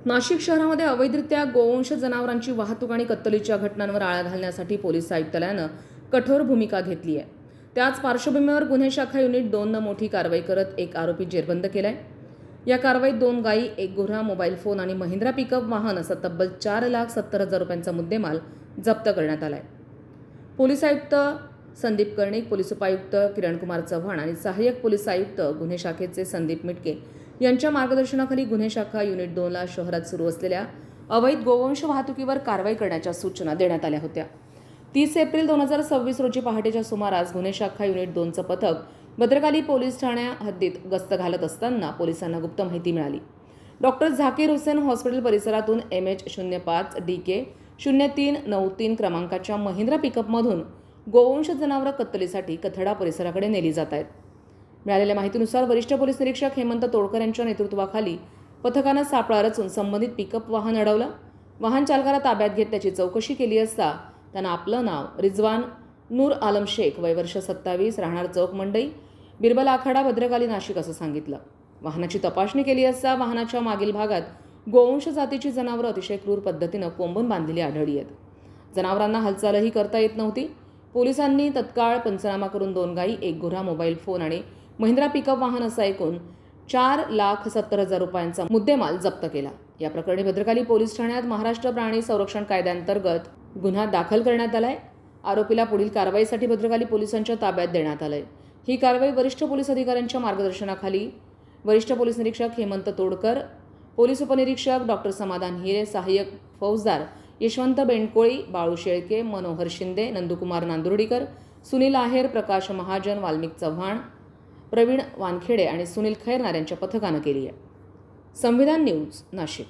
नाशिक शहरामध्ये अवैधरित्या गोवंश जनावरांची वाहतूक आणि कत्तलीच्या घटनांवर आळा घालण्यासाठी पोलीस आयुक्तालयानं कठोर भूमिका घेतली आहे. त्याच पार्श्वभूमीवर गुन्हे शाखा युनिट 2 मोठी कारवाई करत एक आरोपी जेरबंद केलाय. या कारवाईत 2 गायी, 1 गुऱ्हा, मोबाईल फोन आणि महिंद्रा पिकअप वाहन असा तब्बल 4,70,000 रुपयांचा मुद्देमाल जप्त करण्यात आलाय. पोलीस आयुक्त संदीप कर्णिक, पोलीस उपायुक्त किरणकुमार चव्हाण आणि सहाय्यक पोलीस आयुक्त गुन्हे शाखेचे संदीप मिटके यांच्या मार्गदर्शनाखाली गुन्हे शाखा युनिट 2 ला शहरात सुरू असलेल्या अवैध गोवंश वाहतुकीवर कारवाई करण्याच्या सूचना देण्यात आल्या होत्या. 30 एप्रिल 2026 रोजी पहाटेच्या सुमारास गुन्हे शाखा युनिट 2चं पथक भद्रकाली पोलीस ठाण्या हद्दीत गस्त घालत असताना पोलिसांना गुप्त माहिती मिळाली. डॉक्टर झाकीर हुसेन हॉस्पिटल परिसरातून MH05 DK 0393 क्रमांकाच्या महिंद्रा पिकअपमधून गोवंश जनावरं कत्तलीसाठी कथडा परिसराकडे नेली जात आहेत. मिळालेल्या माहितीनुसार वरिष्ठ पोलीस निरीक्षक हेमंत तोडकर यांच्या नेतृत्वाखाली पथकानं सापळा रचून संबंधित पिकअप वाहन अडवलं. वाहन चालकाला ताब्यात घेत त्याची चौकशी केली असता त्यानं आपलं नाव रिजवान नूर आलम शेख, वय वर्ष 27, राहणार चौक मंडई, बिरबल आखाडा, भद्रकाली, नाशिक असं सांगितलं. वाहनाची तपासणी केली असता वाहनाच्या मागील भागात गोवंश जातीची जनावरं अतिशय क्रूर पद्धतीनं कोंबून बांधलेली आढळली आहेत. जनावरांना हालचालही करता येत नव्हती. पोलिसांनी तत्काळ पंचनामा करून 2 गायी, 1 गुऱ्हा, मोबाईल फोन आणि महिंद्रा पिकअप वाहन असा एकूण 4,70,000 रुपयांचा मुद्देमाल जप्त केला. या प्रकरणी भद्रकाली पोलीस ठाण्यात महाराष्ट्र प्राणी संरक्षण कायद्याअंतर्गत गुन्हा दाखल करण्यात आलाय. आरोपीला पुढील कारवाईसाठी भद्रकाली पोलिसांच्या ताब्यात देण्यात आलंय. ही कारवाई वरिष्ठ पोलीस अधिकाऱ्यांच्या मार्गदर्शनाखाली वरिष्ठ पोलीस निरीक्षक हेमंत तोडकर, पोलीस उपनिरीक्षक डॉक्टर समाधान हिरे, सहाय्यक फौजदार यशवंत बेंडकोळी, बाळू शेळके, मनोहर शिंदे, नंदकुमार नांदुर्डीकर, सुनील आहेर, प्रकाश महाजन, वाल्मिक चव्हाण, प्रवीण वानखेडे आणि सुनील खैरनार यांच्या पथकानं केली आहे. संविधान न्यूज, नाशिक.